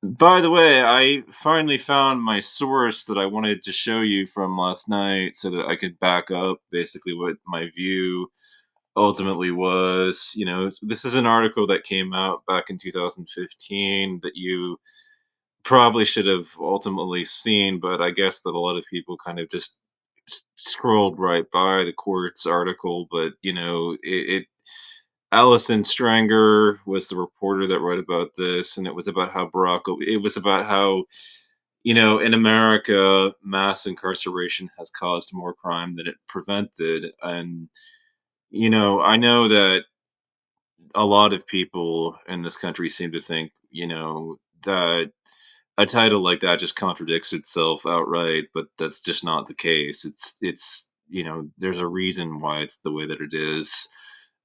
By the way, I finally found my source that I wanted to show you from last night so that I could back up basically what my view ultimately was. This is an article that came out back in 2015 that you probably should have ultimately seen, but I guess that a lot of people kind of just scrolled right by the court's article. But Allison Stranger was the reporter that wrote about this, and it was about how it was about how in America, mass incarceration has caused more crime than it prevented. And I know that a lot of people in this country seem to think that a title like that just contradicts itself outright, but that's just not the case. There's a reason why it's the way that it is.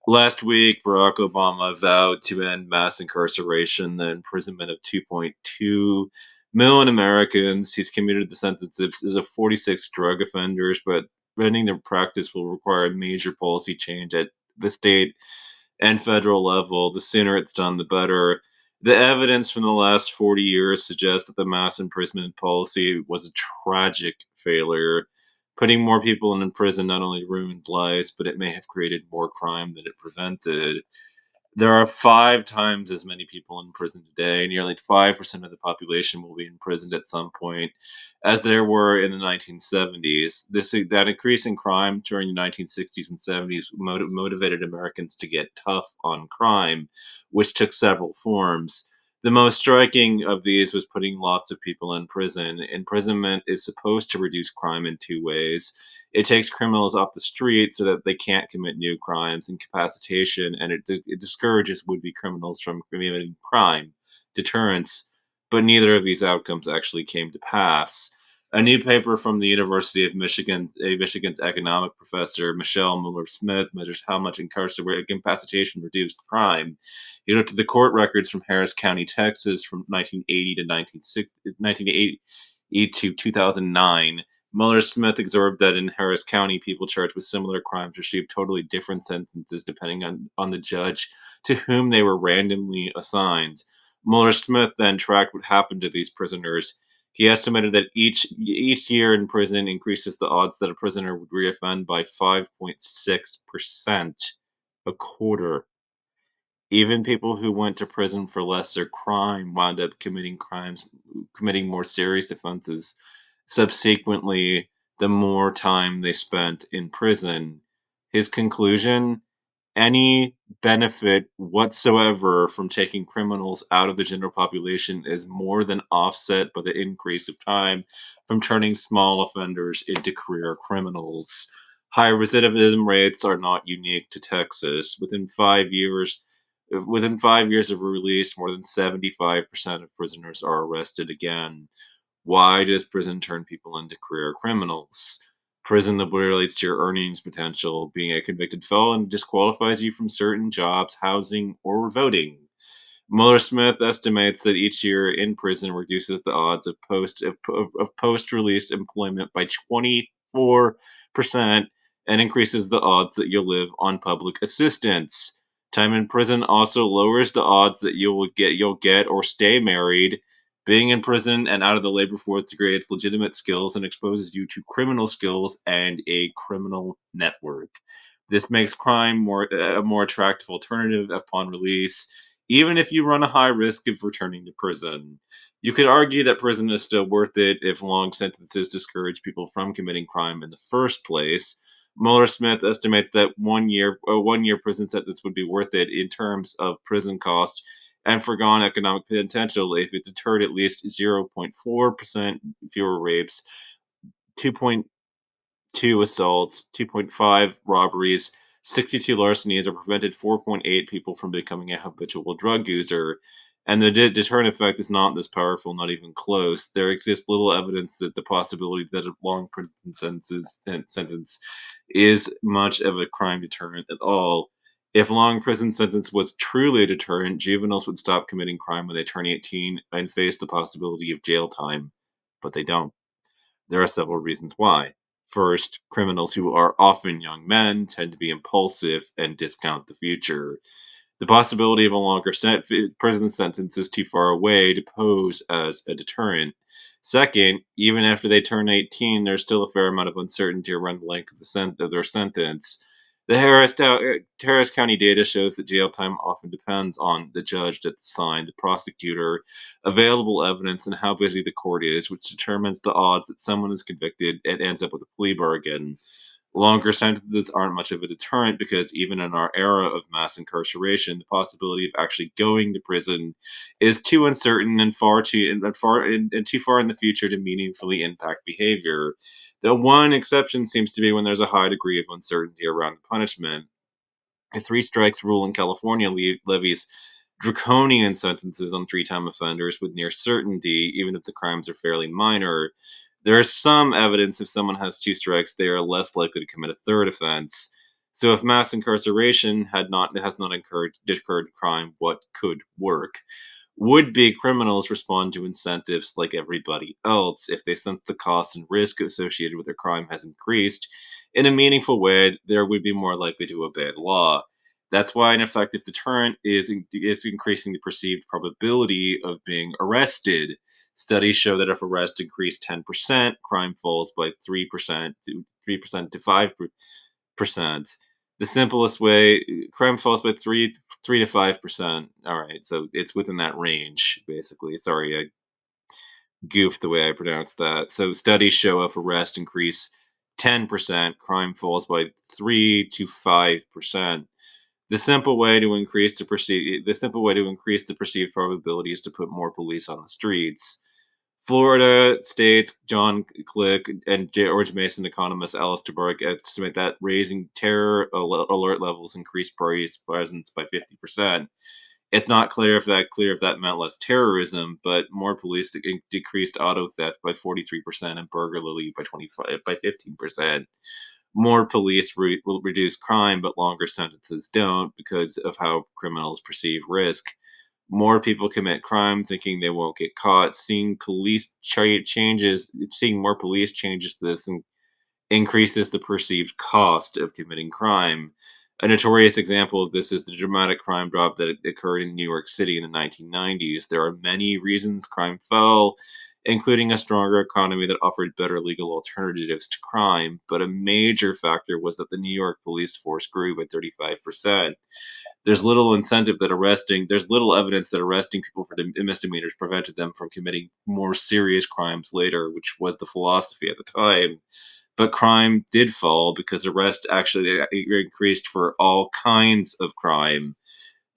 Last week, Barack Obama vowed to end mass incarceration, the imprisonment of 2.2 million Americans. He's commuted the sentences of 46 drug offenders, but ending their practice will require a major policy change at the state and federal level. The sooner it's done, the better. The evidence from the last 40 years suggests that the mass imprisonment policy was a tragic failure. Putting more people in prison not only ruined lives, but it may have created more crime than it prevented. There are 5 times as many people in prison today. Nearly 5% of the population will be imprisoned at some point, as there were in the 1970s. That increase in crime during the 1960s and 70s motivated Americans to get tough on crime, which took several forms. The most striking of these was putting lots of people in prison. Imprisonment is supposed to reduce crime in 2 ways. It takes criminals off the street so that they can't commit new crimes. Incapacitation, and it discourages would-be criminals from committing crime. Deterrence, but neither of these outcomes actually came to pass. A new paper from the University of Michigan, Michigan's economic professor Michelle Muller-Smith measures how much incapacitation reduced crime. He looked at the court records from Harris County, Texas, from 1980 to 1980 to 2009. Mueller Smith observed that in Harris County, people charged with similar crimes received totally different sentences depending on the judge to whom they were randomly assigned. Mueller Smith then tracked what happened to these prisoners. He estimated that each year in prison increases the odds that a prisoner would reoffend by 5.6%, a quarter. Even people who went to prison for lesser crime wound up committing more serious offenses subsequently the more time they spent in prison. His conclusion: any benefit whatsoever from taking criminals out of the general population is more than offset by the increase of time from turning small offenders into career criminals. High recidivism rates are not unique to Texas. Within 5 years of release, more than 75% of prisoners are arrested again. Why does prison turn people into career criminals? Prison obliterates your earnings potential. Being a convicted felon disqualifies you from certain jobs, housing, or voting. Mueller Smith estimates that each year in prison reduces the odds of post release employment by 24% and increases the odds that you'll live on public assistance. Time in prison also lowers the odds that you'll get or stay married. Being in prison and out of the labor force degrades legitimate skills and exposes you to criminal skills and a criminal network. This makes crime a more attractive alternative upon release, even if you run a high risk of returning to prison. You could argue that prison is still worth it if long sentences discourage people from committing crime in the first place. Mueller Smith estimates that a 1 year prison sentence would be worth it in terms of prison cost and foregone economic potential if it deterred at least 0.4% fewer rapes, 2.2 assaults, 2.5 robberies, 62 larcenies, or prevented 4.8 people from becoming a habitual drug user. And the deterrent effect is not this powerful, not even close. There exists little evidence that the possibility that a long prison sentence is much of a crime deterrent at all. If a long prison sentence was truly a deterrent, juveniles would stop committing crime when they turn 18 and face the possibility of jail time. But they don't. There are several reasons why. First, criminals who are often young men tend to be impulsive and discount the future. The possibility of a longer prison sentence is too far away to pose as a deterrent. Second, even after they turn 18, there's still a fair amount of uncertainty around the length of of their sentence. The Harris County data shows that jail time often depends on the judge that's assigned, the prosecutor, available evidence, and how busy the court is, which determines the odds that someone is convicted and ends up with a plea bargain. Longer sentences aren't much of a deterrent because even in our era of mass incarceration, the possibility of actually going to prison is too uncertain and too far in the future to meaningfully impact behavior. The one exception seems to be when there's a high degree of uncertainty around the punishment. A three strikes rule in California levies draconian sentences on three-time offenders with near certainty, even if the crimes are fairly minor. There is some evidence if someone has two strikes, they are less likely to commit a third offense. So, if mass incarceration has not deterred crime, what could work? Would be criminals respond to incentives like everybody else if they sense the cost and risk associated with their crime has increased in a meaningful way, there would be more likely to obey the law. That's why an effective deterrent is increasing the perceived probability of being arrested. Studies show that if arrests increase 10%, crime falls by 3% to 5%. The simplest way, crime falls by 3 to 5%. All right, so it's within that range, basically. Sorry, I goofed the way I pronounced that. So studies show if arrests increase 10%, crime falls by 3 to 5%. The simple way to increase the perceived probability is to put more police on the streets. Florida states John Click and George Mason economist Alice Bark estimate that raising terror alert levels increased police presence by 50%. It's not clear if that meant less terrorism, but more police decreased auto theft by 43% and burglary by 15%. More police will reduce crime, but longer sentences don't because of how criminals perceive risk. More people commit crime thinking they won't get caught. Seeing more police changes this and increases the perceived cost of committing crime. A notorious example of this is the dramatic crime drop that occurred in New York City in the 1990s. There are many reasons crime fell, including a stronger economy that offered better legal alternatives to crime, but a major factor was that the New York police force grew by 35%. There's little evidence that arresting people for misdemeanors prevented them from committing more serious crimes later, which was the philosophy at the time. But crime did fall because arrests actually increased for all kinds of crime.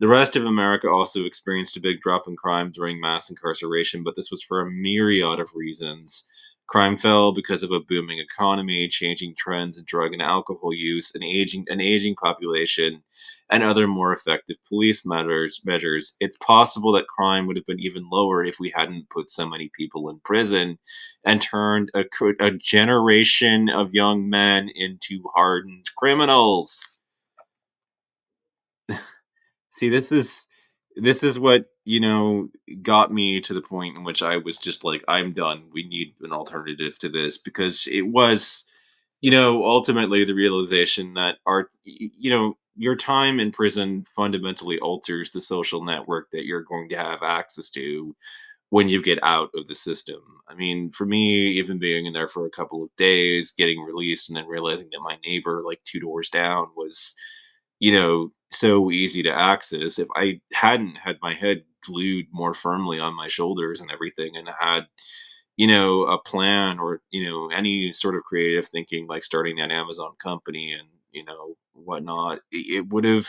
The rest of America also experienced a big drop in crime during mass incarceration, but this was for a myriad of reasons. Crime fell because of a booming economy, changing trends in drug and alcohol use, an aging population, and other more effective police measures. It's possible that crime would have been even lower if we hadn't put so many people in prison and turned a generation of young men into hardened criminals. See, this is what, got me to the point in which I was just like, "I'm done. We need an alternative to this," because it was, ultimately the realization that your time in prison fundamentally alters the social network that you're going to have access to when you get out of the system. I mean, for me, even being in there for a couple of days, getting released, and then realizing that my neighbor, like 2 doors down, was, so easy to access. If I hadn't had my head glued more firmly on my shoulders and everything, and had, a plan or, any sort of creative thinking, like starting an Amazon company and, whatnot, it would have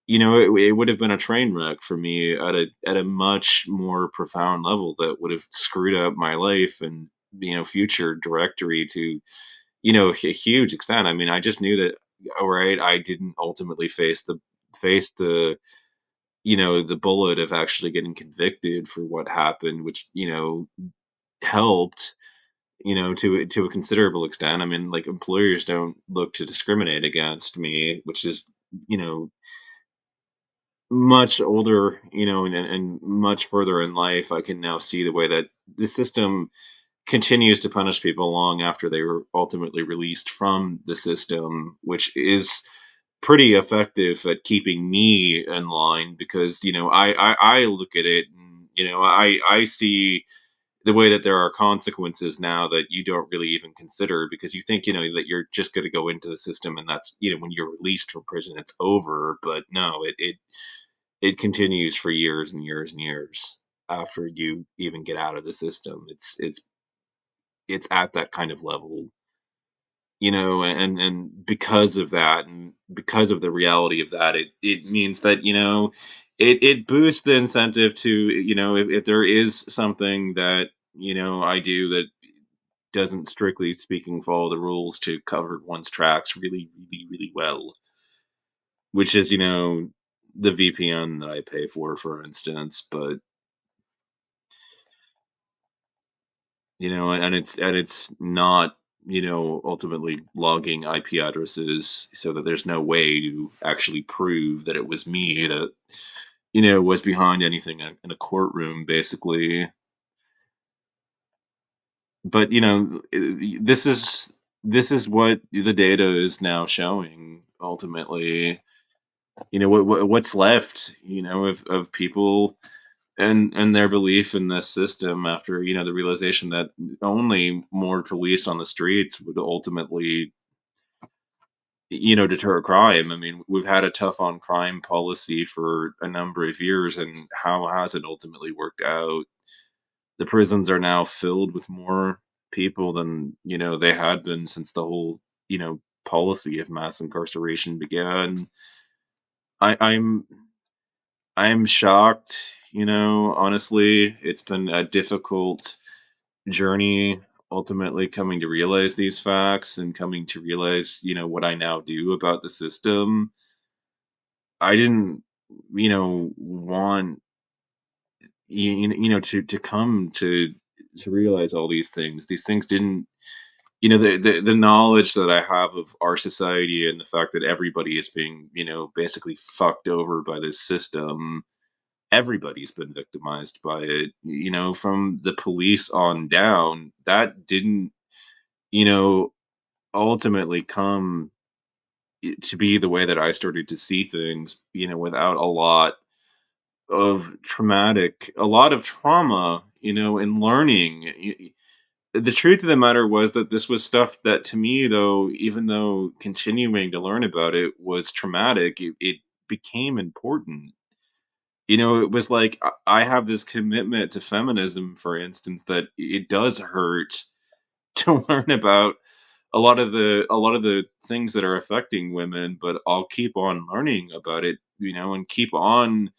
it would have been a train wreck for me at a much more profound level that would have screwed up my life and, future directory to, a huge extent. I mean, I just knew that, all right, I didn't ultimately face the the bullet of actually getting convicted for what happened, which, helped, to a considerable extent. I mean, like, employers don't look to discriminate against me, which is, you know much older, and much further in life. I can now see the way that the system continues to punish people long after they were ultimately released from the system, which is pretty effective at keeping me in line because, I look at it and, I see the way that there are consequences now that you don't really even consider because you think, that you're just going to go into the system and that's, when you're released from prison, it's over. But no, it continues for years and years and years after you even get out of the system. It's at that kind of level, and because of that and because of the reality of that, it means that, it boosts the incentive to, if there is something that, I do that doesn't strictly speaking follow the rules, to cover one's tracks really, really, really well, which is, the VPN that I pay for instance. But and it's not, ultimately logging IP addresses so that there's no way to actually prove that it was me that, was behind anything in a courtroom, basically. But, this is what the data is now showing ultimately. What's left, of people and their belief in this system after, the realization that only more police on the streets would ultimately, deter crime. I mean, we've had a tough on crime policy for a number of years, and how has it ultimately worked out? The prisons are now filled with more people than, they had been since the whole, policy of mass incarceration began. I'm I'm shocked, honestly. It's been a difficult journey ultimately coming to realize these facts and coming to realize, what I now do about the system. I didn't, want to come to realize all these things. These things didn't, the knowledge that I have of our society and the fact that everybody is being, basically fucked over by this system. Everybody's been victimized by it, from the police on down. That didn't, you know, ultimately come to be the way that I started to see things, without a lot of trauma, and learning. The truth of the matter was that this was stuff that to me, though, even though continuing to learn about it was traumatic, it became important. It was like I have this commitment to feminism, for instance, that it does hurt to learn about a lot of the things that are affecting women, but I'll keep on learning about it, and keep on,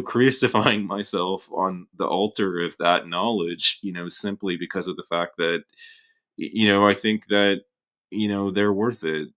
crucifying myself on the altar of that knowledge, simply because of the fact that, I think that, they're worth it.